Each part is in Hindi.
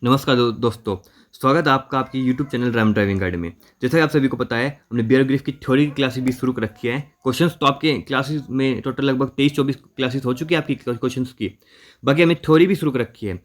नमस्कार दोस्तों। स्वागत है आपका आपकी YouTube channel RAM driving guide में। जैसा कि आप सभी को पता है, हमने बियर ग्रिफ की थ्योरी की क्लासेस भी शुरू कर रखी है। क्वेश्चंस तो आपके क्लासेस में टोटल लगभग 23-24 क्लासेस हो चुकी है आपकी क्वेश्चंस की। बाकी हमने थ्योरी भी शुरू कर रखी है।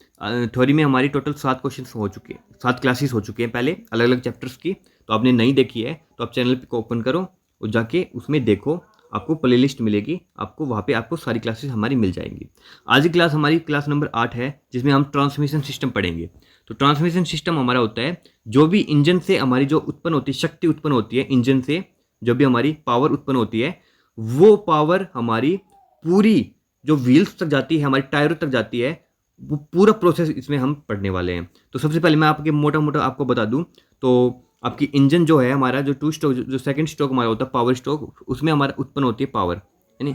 थ्योरी में हमारी टोटल 7 क्वेश्चन हो चुके हैं, 7 क्लासेस हो चुकी हैं पहले अलग अलग चैप्टर्स की। तो आपने नहीं देखी है तो आप चैनल को ओपन करो और जाके उसमें देखो, आपको प्लेलिस्ट मिलेगी, आपको वहाँ पे आपको सारी क्लासेस हमारी मिल जाएंगी। आज की क्लास हमारी क्लास नंबर 8 है, जिसमें हम ट्रांसमिशन सिस्टम पढ़ेंगे। तो ट्रांसमिशन सिस्टम हमारा होता है जो भी इंजन से हमारी जो उत्पन्न होती है, शक्ति उत्पन्न होती है इंजन से, जो भी हमारी पावर उत्पन्न होती है, वो पावर हमारी पूरी जो व्हील्स तक जाती है, हमारी टायरों तक जाती है, वो पूरा प्रोसेस इसमें हम पढ़ने वाले हैं। तो सबसे पहले मैं आपके मोटा मोटा आपको बता दूं तो आपकी इंजन जो है हमारा, जो 2 स्ट्रोक, जो सेकंड स्ट्रोक हमारा होता है पावर स्ट्रोक, उसमें हमारा उत्पन्न होती है पावर, यानी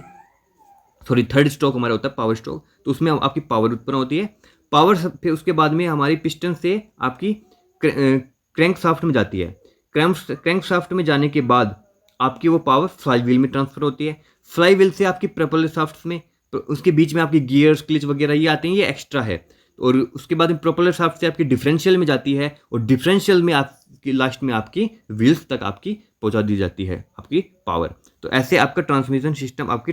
सॉरी थर्ड स्ट्रोक हमारा होता है पावर स्ट्रोक, तो उसमें आपकी पावर उत्पन्न होती है। पावर फिर उसके बाद में हमारी पिस्टन से आपकी क्रैंक शाफ्ट में जाती है। क्रैंक शाफ्ट में जाने के बाद आपकी वो पावर फ्लाई व्हील में ट्रांसफर होती है। फ्लाई व्हील से आपकी प्रोपेलर शाफ्ट में, तो उसके बीच में आपकी गियर्स क्लिच वगैरह ये आते हैं, ये एक्स्ट्रा है। और उसके बाद में प्रोपेलर शाफ्ट से आपकी डिफरेंशियल में जाती है, और डिफरेंशियल में आपकी लास्ट में आपकी व्हील्स तक आपकी पहुंचा दी जाती है आपकी पावर। तो ऐसे आपका ट्रांसमिशन सिस्टम, आपकी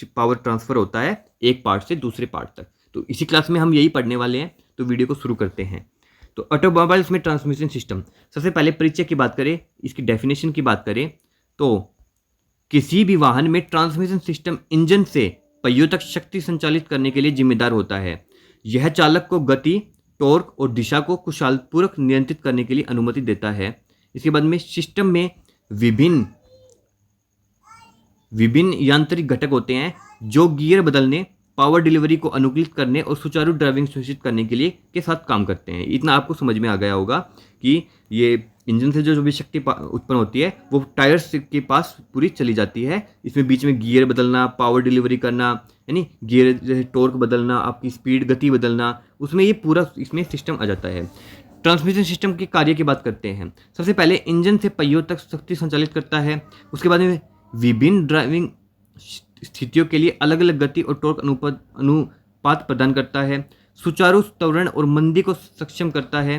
पावर ट्रांसफर होता है एक पार्ट से दूसरे पार्ट तक। तो इसी क्लास में हम यही पढ़ने वाले हैं। तो वीडियो को शुरू करते हैं। तो ऑटोमोबाइल्स में ट्रांसमिशन सिस्टम, सबसे पहले परिचय की बात करें, इसकी डेफिनेशन की बात करें तो किसी भी वाहन में ट्रांसमिशन सिस्टम इंजन से पहियों तक शक्ति संचालित करने के लिए जिम्मेदार होता है। यह चालक को गति, टॉर्क और दिशा को कुशलतापूर्वक नियंत्रित करने के लिए अनुमति देता है। इसके बाद में सिस्टम में विभिन्न यांत्रिक घटक होते हैं जो गियर बदलने, पावर डिलीवरी को अनुकूलित करने और सुचारू ड्राइविंग सुनिश्चित करने के लिए के साथ काम करते हैं। इतना आपको समझ में आ गया होगा कि ये इंजन से जो भी शक्ति उत्पन्न होती है वो टायर्स के पास पूरी चली जाती है। इसमें बीच में गियर बदलना, पावर डिलीवरी करना, यानी गियर जैसे टॉर्क बदलना, आपकी स्पीड गति बदलना, उसमें ये पूरा इसमें सिस्टम आ जाता है। ट्रांसमिशन सिस्टम के कार्य की बात करते हैं। सबसे पहले इंजन से पहियों तक शक्ति संचालित करता है। उसके बाद में विभिन्न ड्राइविंग स्थितियों के लिए अलग अलग गति और टॉर्क अनुपात प्रदान करता है। सुचारू त्वरण और मंदी को सक्षम करता है।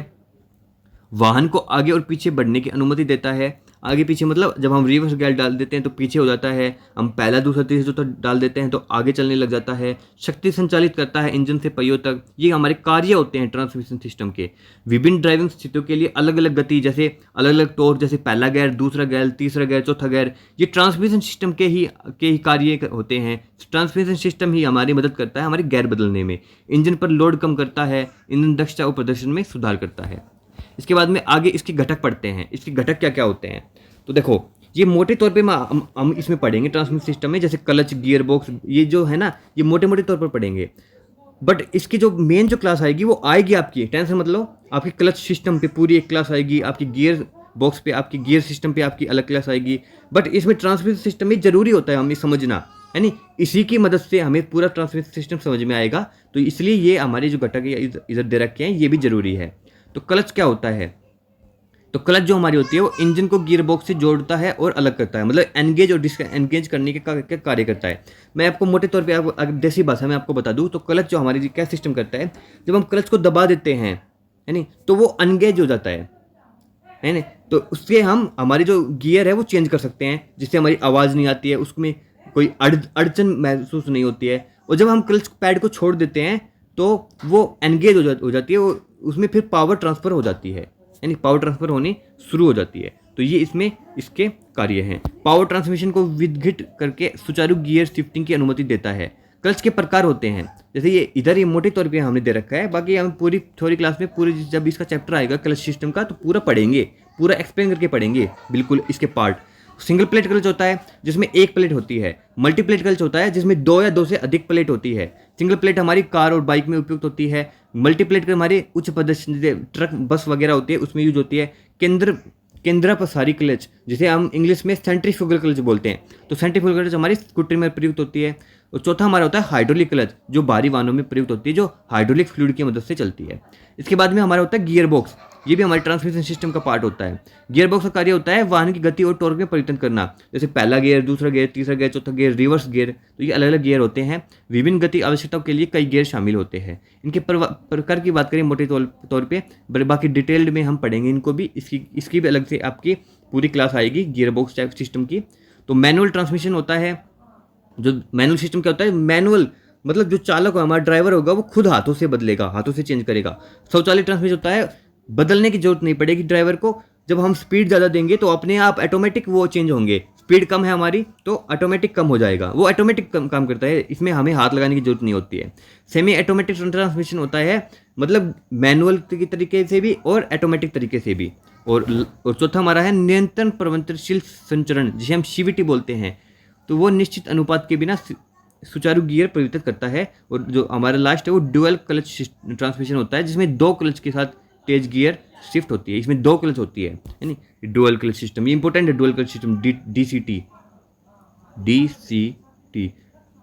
वाहन को आगे और पीछे बढ़ने की अनुमति देता है। आगे पीछे मतलब जब हम रिवर्स गियर डाल देते हैं तो पीछे हो जाता है, हम पहला दूसरा तीसरा चौथा डाल देते हैं तो आगे चलने लग जाता है। शक्ति संचालित करता है इंजन से पहियों तक। ये हमारे कार्य होते हैं ट्रांसमिशन सिस्टम के। विभिन्न ड्राइविंग स्थितियों के लिए अलग अलग गति, जैसे अलग अलग टॉर्क, जैसे पहला गियर, दूसरा गियर, तीसरा गियर, चौथा गियर, ये ट्रांसमिशन सिस्टम के ही कार्य होते हैं। ट्रांसमिशन सिस्टम ही हमारी मदद करता है हमारे गियर बदलने में, इंजन पर लोड कम करता है, इंजन दक्षता और प्रदर्शन में सुधार करता है। इसके बाद में आगे इसके घटक पढ़ते हैं। इसके घटक क्या क्या होते हैं तो देखो, ये मोटे तौर पे हम इसमें पढ़ेंगे ट्रांसमिशन सिस्टम में, जैसे क्लच, गियर बॉक्स, ये जो है ना, ये मोटे मोटे तौर पर पढ़ेंगे। बट इसकी जो मेन जो क्लास आएगी वो आएगी आपकी, टेंशन मत लो, आपकी क्लच सिस्टम पे पूरी एक क्लास आएगी, आपकी गियर बॉक्स पे, आपकी गियर सिस्टम पे आपकी अलग क्लास आएगी। बट इसमें ट्रांसमिशन सिस्टम में जरूरी होता है हमें समझना, है नी, इसी की मदद से हमें पूरा ट्रांसमिशन सिस्टम समझ में आएगा। तो इसलिए ये हमारे जो घटक इधर दे रखे हैं ये भी जरूरी है। तो क्लच क्या होता है, तो क्लच जो हमारी होती है वो इंजन को गियर बॉक्स से जोड़ता है और अलग करता है, मतलब एंगेज और डिसएंगेज करने के कार्य करता है। मैं आपको मोटे तौर पे अगर देसी भाषा में आपको बता दूं तो क्लच जो हमारी क्या सिस्टम करता है, जब हम क्लच को दबा देते हैं, है नहीं, तो वो अनगेज हो जाता है ना, तो उससे हम हमारी जो गियर है वो चेंज कर सकते हैं, जिससे हमारी आवाज़ नहीं आती है, उसमें कोई अड़चन महसूस नहीं होती है। और जब हम क्लच पैड को छोड़ देते हैं तो वो एंगेज हो जाती है, उसमें फिर पावर ट्रांसफ़र हो जाती है, यानी पावर ट्रांसफर होनी शुरू हो जाती है। तो ये इसमें इसके कार्य हैं। पावर ट्रांसमिशन को विघटित करके सुचारू गियर शिफ्टिंग की अनुमति देता है। क्लच के प्रकार होते हैं, जैसे ये इधर ये मोटे तौर पे हमने दे रखा है, बाकी हम पूरी थ्योरी क्लास में पूरी जब इसका चैप्टर आएगा क्लच सिस्टम का तो पूरा पढ़ेंगे, पूरा एक्सप्लेन करके पढ़ेंगे बिल्कुल इसके पार्ट। सिंगल प्लेट क्लच होता है जिसमें एक प्लेट होती है। मल्टी प्लेट क्लच होता है जिसमें 2 या 2 से अधिक प्लेट होती है। सिंगल प्लेट हमारी कार और बाइक में उपयुक्त होती है। मल्टी प्लेट के हमारे उच्च प्रदर्शन ट्रक, बस वगैरह होती है, उसमें यूज होती है। केंद्रापसारी क्लच, जिसे हम इंग्लिश में सेंट्रीफ्यूगल क्लच बोलते हैं, तो सेंट्रीफ्यूगल क्लच हमारी स्कूटर में प्रयुक्त होती है। और चौथा हमारा होता है हाइड्रोलिक क्लच, जो भारी वाहनों में प्रयुक्त होती है, जो हाइड्रोलिक फ्लूइड की मदद से चलती है। इसके बाद में हमारा होता है गियर बॉक्स। ये भी हमारे ट्रांसमिशन सिस्टम का पार्ट होता है। गियर बॉक्स का कार्य होता है वाहन की गति और टॉर्क में परिवर्तन करना, जैसे पहला गियर, दूसरा गियर, तीसरा गियर, चौथा गियर, रिवर्स गियर। तो ये अलग अलग गियर होते हैं। विभिन्न गति आवश्यकताओं के लिए कई गियर शामिल होते हैं। इनके प्रकार की बात करें मोटे तौर पे, बाकी डिटेल्ड में हम पढ़ेंगे इनको भी। इसकी भी अलग से आपकी पूरी क्लास आएगी गियर बॉक्स सिस्टम की। तो मैनुअल ट्रांसमिशन होता है। जो मैनुअल सिस्टम क्या होता है, मैनुअल मतलब जो चालक हो, हमारा ड्राइवर होगा, वो खुद हाथों से बदलेगा, हाथों से चेंज करेगा। स्वचालित ट्रांसमिशन होता है, बदलने की जरूरत नहीं पड़ेगी ड्राइवर को। जब हम स्पीड ज़्यादा देंगे तो अपने आप ऑटोमेटिक वो चेंज होंगे। स्पीड कम है हमारी तो ऑटोमेटिक कम हो जाएगा, वो ऑटोमेटिक काम करता है, इसमें हमें हाथ लगाने की जरूरत नहीं होती है। सेमी ऑटोमेटिक ट्रांसमिशन होता है, मतलब मैनुअल के तरीके से भी और ऑटोमेटिक तरीके से भी। और चौथा हमारा है नियंत्रण परिवर्तनशील संचरण, जिसे हम सीवीटी बोलते हैं। तो वो निश्चित अनुपात के बिना सुचारू गियर परिवर्तित करता है। और जो हमारा लास्ट है वो ड्यूअल क्लच ट्रांसमिशन होता है, जिसमें 2 क्लच के साथ तेज गियर शिफ्ट होती है। इसमें 2 क्लच होती है, यानी ड्यूअल क्लच सिस्टम। ये इंपॉर्टेंट है, ड्यूअल क्लच सिस्टम,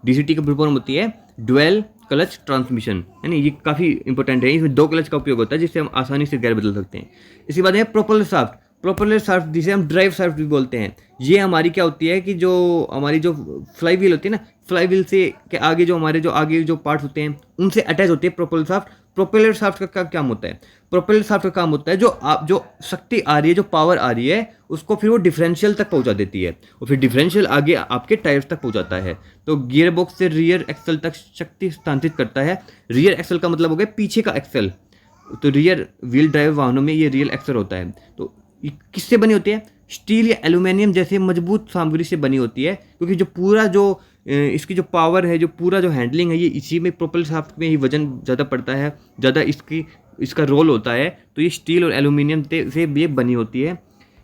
डीसीटी का फुल फॉर्म होती है ड्यूअल क्लच ट्रांसमिशन, यानी ये काफ़ी इंपॉर्टेंट है। इसमें 2 क्लच का उपयोग होता है, जिससे हम आसानी से गियर बदल सकते हैं। इसके बाद है प्रोपेलर शाफ्ट। प्रोपेलर शाफ्ट जिसे हम ड्राइव शाफ्ट भी बोलते हैं। ये हमारी क्या होती है कि जो हमारी जो फ्लाई व्हील होती है ना, फ्लाई व्हील से के आगे जो हमारे जो आगे जो पार्ट्स होते हैं उनसे अटैच होती है प्रोपेलर शाफ्ट। प्रोपेलर शाफ्ट का क्या काम होता है, प्रोपेलर शाफ्ट का काम होता है जो शक्ति आ रही है, जो पावर आ रही है, उसको फिर वो डिफरेंशियल तक पहुंचा देती है, और फिर डिफरेंशियल आगे आपके टायर्स तक पहुंचाता है। तो गियर बॉक्स से रियर एक्सल तक शक्ति स्थानांतरित करता है। रियर एक्सल का मतलब हो गया पीछे का एक्सल। तो रियर व्हील ड्राइव वाहनों में ये रियर एक्सल होता है। तो किससे बनी होती है, स्टील या एल्यूमिनियम जैसे मजबूत सामग्री से बनी होती है, क्योंकि जो पूरा जो इसकी जो पावर है, जो पूरा जो हैंडलिंग है, ये इसी में प्रोपेलर शाफ्ट में ही वजन ज़्यादा पड़ता है, ज़्यादा इसका रोल होता है। तो ये स्टील और एल्यूमिनियम से ये बनी होती है।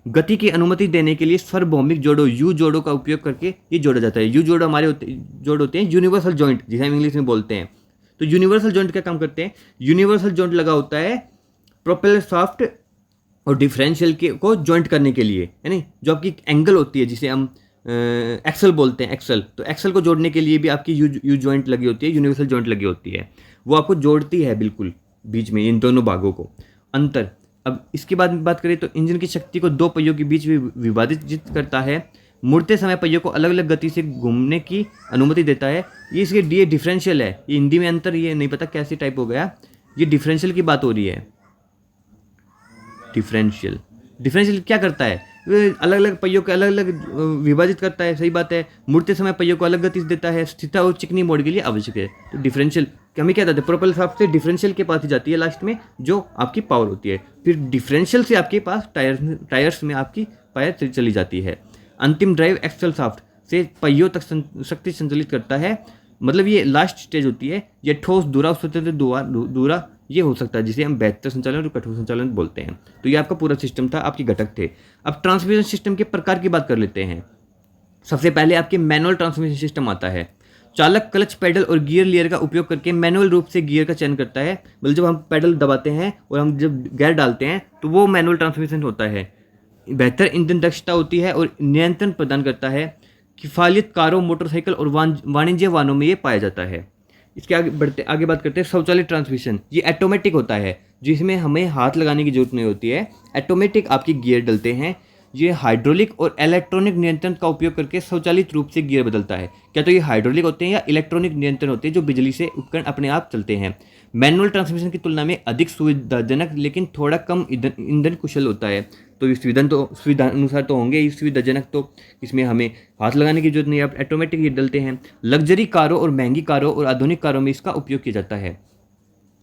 गति की अनुमति देने के लिए सार्वभौमिक जोड़ों यू जोड़ों का उपयोग करके ये जोड़ा जाता है। यू जोड़ हमारे जोड़ होते हैं यूनिवर्सल जॉइंट, जिसे हम इंग्लिश में बोलते हैं। तो यूनिवर्सल जॉइंट क्या काम करते हैं, यूनिवर्सल जॉइंट लगा होता है प्रोपेलर शाफ्ट और डिफरेंशियल को जॉइंट करने के लिए, यानी जो आपकी एंगल होती है जिसे हम एक्सल बोलते हैं, एक्सल। तो एक्सल को जोड़ने के लिए भी आपकी यू जॉइंट लगी होती है, यूनिवर्सल जॉइंट लगी होती है, वो आपको जोड़ती है बिल्कुल बीच में इन दोनों भागों को। अंतर, अब इसके बाद बात करें तो इंजन की शक्ति को 2 पहियों के बीच विभाजित करता है। मुड़ते समय पहियों को अलग अलग गति से घूमने की अनुमति देता है। ये इसके लिए डिफरेंशियल है, ये हिंदी में अंतर ये नहीं पता कैसे टाइप हो गया, ये डिफरेंशियल की बात हो रही है। डिफरेंशियल क्या करता है, अलग अलग पहियों को अलग अलग विभाजित करता है, सही बात है। मुड़ते समय पहियों को अलग गति देता है, स्थिरता और चिकनी मोड़ के लिए आवश्यक है। तो डिफरेंशियल हमें क्या कहते हैं, प्रोपेलर शाफ्ट से डिफरेंशियल के पास ही जाती है लास्ट में, जो आपकी पावर होती है। फिर डिफरेंशियल से आपके पास टायर्स में आपकी पावर चली जाती है। अंतिम ड्राइव एक्सल शाफ्ट से पहियों तक शक्ति संचालित करता है, मतलब ये लास्ट स्टेज होती है। ये ठोस दूरा स्वतंत्र दूरा ये हो सकता है, जिसे हम बेहतर संचालन और कठोर संचालन बोलते हैं। तो ये आपका पूरा सिस्टम था, आपके घटक थे। अब ट्रांसमिशन सिस्टम के प्रकार की बात कर लेते हैं। सबसे पहले आपके मैनुअल ट्रांसमिशन सिस्टम आता है। चालक क्लच, पेडल और गियर लीवर का उपयोग करके मैनुअल रूप से गियर का चयन करता है। मतलब जब हम पेडल दबाते हैं और हम जब गियर डालते हैं तो वो मैनुअल ट्रांसमिशन होता है। बेहतर ईंधन दक्षता होती है और नियंत्रण प्रदान करता है। किफायत कारों, मोटरसाइकिल और वाणिज्य वाहनों में ये पाया जाता है। इसके आगे बात करते हैं स्वचालित ट्रांसमिशन। ये ऑटोमेटिक होता है, जिसमें हमें हाथ लगाने की जरूरत नहीं होती है। ऑटोमेटिक आपके गियर डलते हैं। ये हाइड्रोलिक और इलेक्ट्रॉनिक नियंत्रण का उपयोग करके स्वचालित रूप से गियर बदलता है। क्या तो ये हाइड्रोलिक होते हैं या इलेक्ट्रॉनिक नियंत्रण होते हैं, जो बिजली से उपकरण अपने आप चलते हैं। मैनुअल ट्रांसमिशन की तुलना में अधिक सुविधाजनक लेकिन थोड़ा कम ईंधन कुशल होता है। तो ये सुविधा अनुसार तो होंगे, इस सुविधाजनक तो इसमें हमें हाथ लगाने की जरूरत नहीं है, आप ऑटोमेटिक ये डलते हैं। लग्जरी कारों और महंगी कारों और आधुनिक कारों में इसका उपयोग किया जाता है।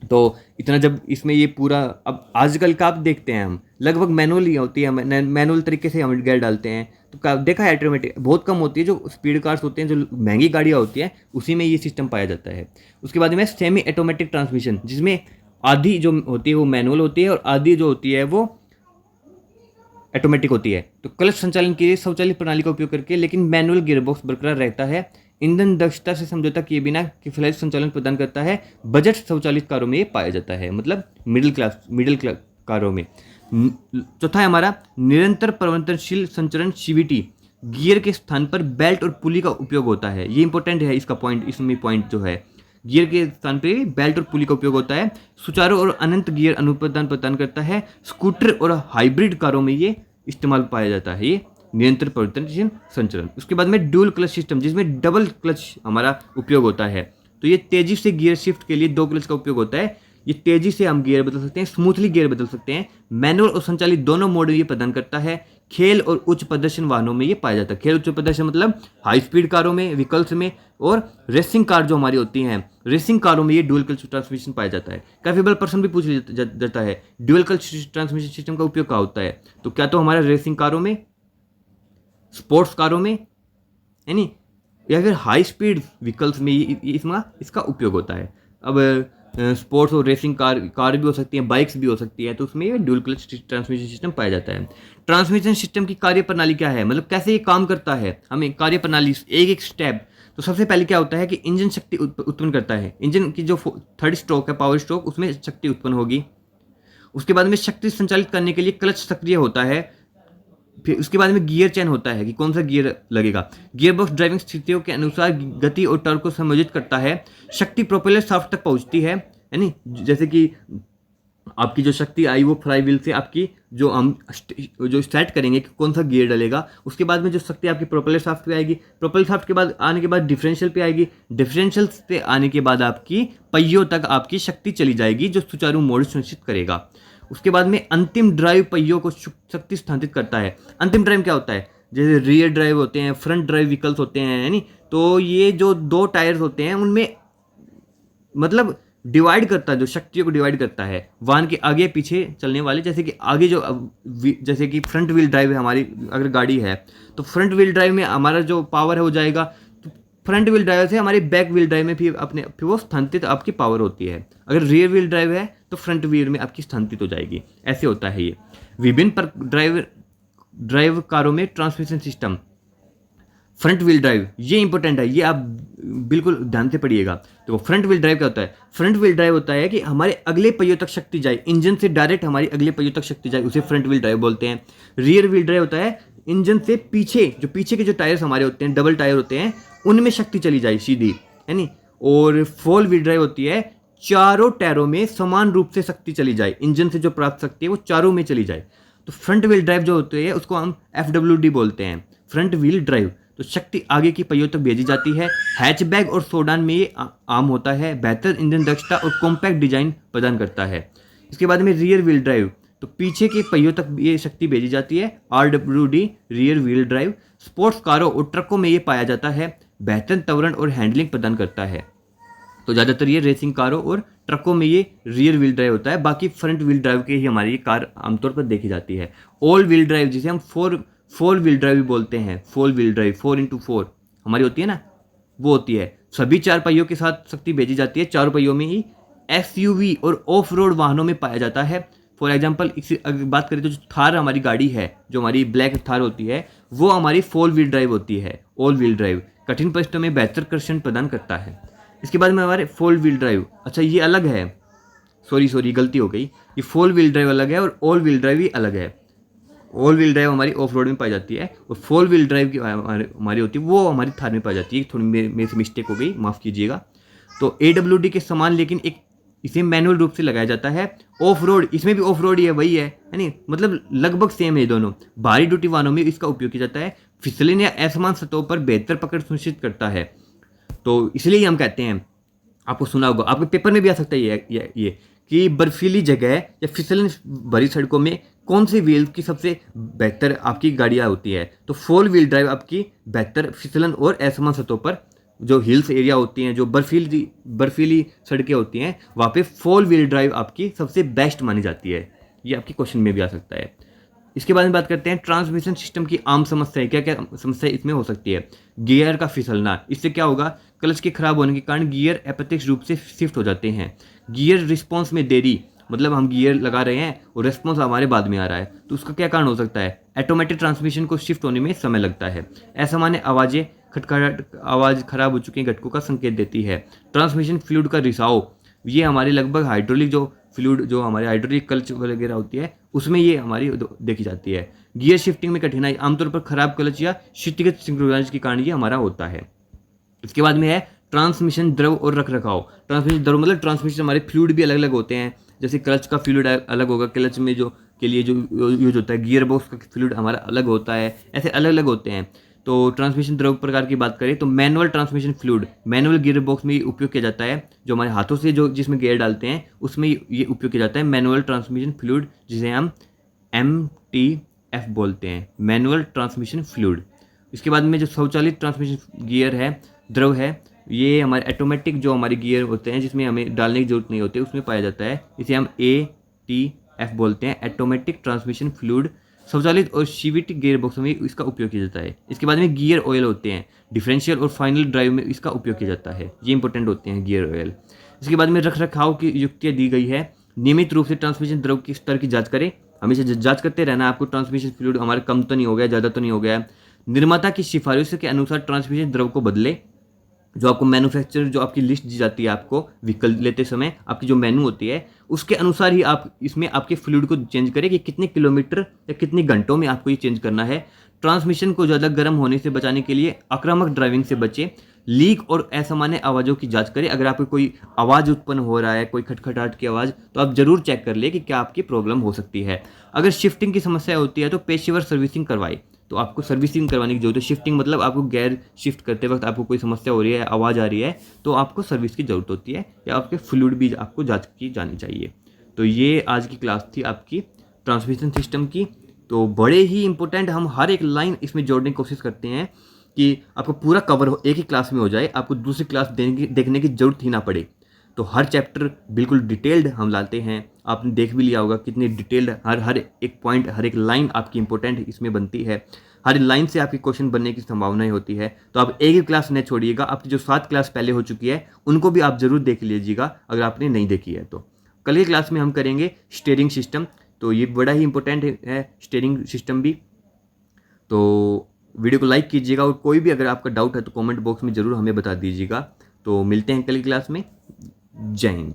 तो इतना जब इसमें ये पूरा, अब आजकल का आप देखते हैं हम लगभग मैनुअल ही होती है, मैनुअल तरीके से हम गियर डालते हैं। तो देखा है ऑटोमेटिक बहुत कम होती है। जो स्पीड कार्स होते हैं, जो महंगी गाड़ियाँ होती हैं, उसी में ये सिस्टम पाया जाता है। उसके बाद में सेमी ऑटोमेटिक ट्रांसमिशन, जिसमें आधी जो होती है वो मैनुअल होती है और आधी जो होती है वो ऑटोमेटिक होती है। तो क्लच संचालन के लिए स्वचालित प्रणाली का उपयोग करके लेकिन मैनुअल गियरबॉक्स बरकरार रहता है। ईंधन दक्षता से समझौता किए बिना किफायती संचालन प्रदान करता है। बजट स्वचालित कारों में ये पाया जाता है, मतलब मिडिल क्लास कारों में। चौथा है हमारा निरंतर परिवर्तनशील संचरण सीवीटी। गियर के स्थान पर बेल्ट और पुली का उपयोग होता है। ये इंपॉर्टेंट है इसका पॉइंट, इसमें पॉइंट जो है गियर के स्थान पे बेल्ट और पुली का उपयोग होता है। सुचारू और अनंत गियर अनुपादान प्रदान करता है। स्कूटर और हाइब्रिड कारों में ये इस्तेमाल पाया जाता है, ये नियंत्रण परिवर्तनशील संचलन। उसके बाद में ड्यूल क्लच सिस्टम, जिसमें डबल क्लच हमारा उपयोग होता है। तो ये तेजी से गियर शिफ्ट के लिए 2 क्लच का उपयोग होता है। ये तेजी से हम गियर बदल सकते हैं, स्मूथली गियर बदल सकते हैं। मैनुअल और संचालित दोनों मोड में ये प्रदान करता है। खेल और उच्च प्रदर्शन वाहनों में ये पाया जाता है। खेल उच्च प्रदर्शन मतलब हाई स्पीड कारों में, व्हीकल्स में, और रेसिंग कार जो हमारी होती हैं, रेसिंग कारों में ये ड्यूल क्लच ट्रांसमिशन पाया जाता है। काफी बड़ा प्रश्न भी पूछ जाता है, ड्यूल क्लच ट्रांसमिशन सिस्टम का उपयोग कहाँ होता है? तो क्या तो हमारा रेसिंग कारों में, स्पोर्ट्स कारों में, है नी, या फिर हाई स्पीड व्हीकल्स में इसका उपयोग होता है। अब स्पोर्ट्स और रेसिंग कार भी हो सकती है, बाइक्स भी हो सकती है, तो उसमें ड्यूल क्लच ट्रांसमिशन सिस्टम पाया जाता है। ट्रांसमिशन सिस्टम की कार्य प्रणाली क्या है, मतलब कैसे ये काम करता है, हमें कार्य प्रणाली एक एक स्टेप। तो सबसे पहले क्या होता है कि इंजन शक्ति उत्पन्न करता है। इंजन की जो थर्ड स्ट्रोक है, पावर स्ट्रोक, उसमें शक्ति उत्पन्न होगी। उसके बाद में शक्ति संचालित करने के लिए क्लच सक्रिय होता है। फिर उसके बाद में गियर चयन होता है कि कौन सा गियर लगेगा। गियर बॉक्स ड्राइविंग स्थितियों के अनुसार गति और टॉर्क को समायोजित करता है। शक्ति प्रोपेलर शाफ्ट तक पहुंचती है नहीं, जैसे कि आपकी जो शक्ति आई वो फ्लाई व्हील से आपकी जो हम जो स्टार्ट करेंगे कि कौन सा गियर डलेगा, उसके बाद में जो शक्ति आपकी प्रोपेलर शाफ्ट पे आएगी, प्रोपेलर शाफ्ट के बाद आने के बाद डिफरेंशियल पे आएगी, डिफरेंशियल पे आने के बाद आपकी पहियों तक आपकी शक्ति चली जाएगी जो सुचारू मोड सुनिश्चित करेगा। उसके बाद में अंतिम ड्राइव पहियों को शक्ति स्थानांतरित करता है। अंतिम ड्राइव क्या होता है? जैसे रियर ड्राइव होते हैं, फ्रंट ड्राइव व्हीकल्स होते हैं, यानी तो ये जो 2 टायर्स होते हैं उनमें मतलब डिवाइड करता है, जो शक्तियों को डिवाइड करता है वाहन के आगे पीछे चलने वाले। जैसे कि आगे जो जैसे कि फ्रंट व्हील ड्राइव है हमारी अगर गाड़ी है, तो फ्रंट व्हील ड्राइव में हमारा जो पावर है वो जाएगा, तो फ्रंट व्हील ड्राइव से हमारी बैक व्हील ड्राइव में फिर वो स्थानांतरित आपकी पावर होती है। अगर रियर व्हील ड्राइव है तो फ्रंट व्हील में आपकी स्थानांतरित हो जाएगी। ऐसे होता है ये। विभिन्न ड्राइव कारों में transmission system. Front wheel drive, ये इंपॉर्टेंट है, ये आप बिल्कुल ध्यान से पढ़िएगा। तो फ्रंट व्हील ड्राइव क्या होता है? फ्रंट व्हील ड्राइव होता है कि हमारे अगले पहियों तक शक्ति जाए, इंजन से डायरेक्ट हमारी अगले पहियों तक शक्ति जाए, उसे फ्रंट व्हील ड्राइव बोलते हैं। रियर व्हील ड्राइव होता है इंजन से पीछे के जो टायर्स हमारे होते हैं, डबल टायर होते हैं, उनमें शक्ति चली जाए सीधी, है नी। और फोर व्हील ड्राइव होती है चारों टायरों में समान रूप से शक्ति चली जाए, इंजन से जो प्राप्त शक्ति है वो चारों में चली जाए। तो फ्रंट व्हील ड्राइव जो होती है उसको हम FWD बोलते हैं, फ्रंट व्हील ड्राइव। तो शक्ति आगे की पहियों तक भेजी जाती है। हैचबैक और सेडान में ये आम होता है। बेहतर इंजन दक्षता और कॉम्पैक्ट डिजाइन प्रदान करता है। इसके बाद में रियर व्हील ड्राइव, तो पीछे के पहियों तक ये शक्ति भेजी जाती है। RWD rear wheel drive. Sports कारों और ट्रकों में ये पाया जाता है। बेहतर त्वरण और हैंडलिंग प्रदान करता है। तो ज़्यादातर ये रेसिंग कारों और ट्रकों में ये रियर व्हील ड्राइव होता है। बाकी फ्रंट व्हील ड्राइव के ही हमारी ये कार आमतौर पर देखी जाती है। ऑल व्हील ड्राइव, जिसे हम फोर व्हील ड्राइव भी बोलते हैं, 4 व्हील ड्राइव, 4x4 हमारी होती है ना, वो होती है। सभी 4 पहियों के साथ शक्ति भेजी जाती है, चारों पहियों में ही। SUV और ऑफ रोड वाहनों में पाया जाता है। फॉर एग्जाम्पल अगर बात करें तो जो थार हमारी गाड़ी है, जो हमारी ब्लैक थार होती है, वो हमारी 4 व्हील ड्राइव होती है, ऑल व्हील ड्राइव। कठिन परिस्थितियों में बेहतर कर्षण प्रदान करता है। इसके बाद में हमारे 4 व्हील ड्राइव, अच्छा ये अलग है, सॉरी गलती हो गई, ये 4 व्हील ड्राइव अलग है और ऑल व्हील ड्राइव ही अलग है। ऑल व्हील ड्राइव हमारी ऑफ रोड में पाई जाती है और 4 व्हील ड्राइव की हमारी होती है वो हमारी थार में पाई जाती है। थोड़ी मेरे से मिस्टेक हो गई, माफ़ कीजिएगा। तो AWD के समान, लेकिन एक इसे मैनुअल रूप से लगाया जाता है। ऑफ रोड, इसमें भी ऑफ रोड ही है, वही है नहीं, मतलब लगभग सेम है दोनों। भारी ड्यूटी वाहनों में इसका उपयोग किया जाता है। फिसलन या असमान सतहों पर बेहतर पकड़ सुनिश्चित करता है। तो इसलिए हम कहते हैं, आपको सुना होगा, आपके पेपर में भी आ सकता है ये कि बर्फीली जगह या फिसलन भरी सड़कों में कौन सी व्हील की सबसे बेहतर आपकी गाड़ियाँ होती है। तो 4 व्हील ड्राइव आपकी बेहतर फिसलन और असमान सतहों पर, जो हिल्स एरिया होती हैं, जो बर्फीली सड़कें होती हैं, वहाँ पे 4 व्हील ड्राइव आपकी सबसे बेस्ट मानी जाती है। ये आपकी क्वेश्चन में भी आ सकता है। इसके बारे में बात करते हैं ट्रांसमिशन सिस्टम की आम समस्याएं। क्या क्या समस्या इसमें हो सकती है? गियर का फिसलना, इससे क्या होगा? क्लच के खराब होने के कारण गियर अप्रत्यक्ष रूप से शिफ्ट हो जाते हैं। गियर रिस्पॉन्स में देरी, मतलब हम गियर लगा रहे हैं और रिस्पॉन्स हमारे बाद में आ रहा है, तो उसका क्या कारण हो सकता है? ऑटोमेटिक ट्रांसमिशन को शिफ्ट होने में समय लगता है। असामान्य आवाज़ें, खटखटाहट, आवाज़ खराब हो चुके घटकों का संकेत देती है। ट्रांसमिशन फ्लूइड का रिसाव, ये हमारे लगभग हाइड्रोलिक जो फ्लूइड, जो हमारे हाइड्रोलिक क्लच वगैरह होती है, उसमें ये हमारी देखी जाती है। गियर शिफ्टिंग में कठिनाई, आमतौर पर खराब क्लच या क्षितिगत सिंक्रोनाइज के कारण ये हमारा होता है। इसके बाद में है ट्रांसमिशन द्रव और रख रखाव। ट्रांसमिशन द्रव मतलब ट्रांसमिशन, हमारे फ्लूइड भी अलग अलग होते हैं। जैसे क्लच का फ्लूइड अलग होगा, क्लच में जो के लिए जो यूज होता है, गियर बॉक्स का फ्लूइड हमारा अलग होता है, ऐसे अलग अलग होते हैं। तो ट्रांसमिशन द्रव प्रकार की बात करें तो manual transmission fluid manual gear box में उपयोग किया जाता है। जो हमारे हाथों से जो जिसमें गियर डालते हैं उसमें ये उपयोग किया जाता है मैनुअल ट्रांसमिशन फ्लूइड, जिसे हम MTF बोलते हैं, मैनुअल ट्रांसमिशन फ्लूइड। इसके बाद में जो स्वचालित ट्रांसमिशन गियर है, द्रव है, ये हमारे ऑटोमेटिक जो हमारे गियर होते हैं जिसमें हमें डालने की जरूरत नहीं होती, उसमें पाया जाता है। इसे हम ATF बोलते हैं, ऑटोमेटिक ट्रांसमिशन फ्लूइड। स्वचालित और CVT गियर बॉक्स में इसका उपयोग किया जाता है। इसके बाद में गियर ऑयल होते हैं, डिफरेंशियल और फाइनल ड्राइव में इसका उपयोग किया जाता है, ये इंपॉर्टेंट होते हैं गियर ऑयल। इसके बाद में रख रखाव की युक्तियाँ दी गई है। नियमित रूप से ट्रांसमिशन द्रव की स्तर की जांच करें, हमेशा जांच करते रहना आपको, ट्रांसमिशन फ्लूइड हमारा कम तो नहीं हो गया, ज़्यादा तो नहीं हो गया। निर्माता की सिफारिश के अनुसार ट्रांसमिशन द्रव को बदले। जो आपको मैन्युफैक्चरर जो आपकी लिस्ट दी जाती है आपको व्हीकल लेते समय, आपकी जो मेनू होती है उसके अनुसार ही आप इसमें आपके फ्लूइड को चेंज करें कि कितने किलोमीटर या कितने घंटों में आपको ये चेंज करना है। ट्रांसमिशन को ज़्यादा गर्म होने से बचाने के लिए आक्रामक ड्राइविंग से बचें। लीक और असामान्य आवाज़ों की जांच करें। अगर आपको कोई आवाज़ उत्पन्न हो रहा है, कोई खटखटाहट की आवाज़, तो आप जरूर चेक कर ले कि क्या आपकी प्रॉब्लम हो सकती है। अगर शिफ्टिंग की समस्या होती है तो पेशेवर सर्विसिंग करवाए। तो आपको सर्विसिंग करवाने की जरूरत है। शिफ्टिंग मतलब आपको गेयर शिफ्ट करते वक्त आपको कोई समस्या हो रही है, आवाज़ आ रही है, तो आपको सर्विस की ज़रूरत होती है, या आपके फ्लूइड भी आपको जांच की जानी चाहिए। तो ये आज की क्लास थी आपकी ट्रांसमिशन सिस्टम की। तो बड़े ही इंपॉर्टेंट, हम हर एक लाइन इसमें जोड़ने की कोशिश करते हैं कि आपको पूरा कवर हो, एक ही क्लास में हो जाए, आपको दूसरी क्लास देखने की जरूरत ही ना पड़े। तो हर चैप्टर बिल्कुल डिटेल्ड हम लाते हैं। आपने देख भी लिया होगा कितनी डिटेल्ड हर एक पॉइंट, हर एक लाइन आपकी इंपॉर्टेंट इसमें बनती है। हर लाइन से आपकी क्वेश्चन बनने की संभावनाएं होती है। तो आप एक ही क्लास न छोड़िएगा, आपकी जो 7 क्लास पहले हो चुकी है उनको भी आप जरूर देख लीजिएगा अगर आपने नहीं देखी है तो। कल की क्लास में हम करेंगे स्टीयरिंग सिस्टम, तो ये बड़ा ही इंपॉर्टेंट है स्टीयरिंग सिस्टम भी। तो वीडियो को लाइक कीजिएगा, और कोई भी अगर आपका डाउट है तो कमेंट बॉक्स में ज़रूर हमें बता दीजिएगा। तो मिलते हैं कल की क्लास में। जय हिंद।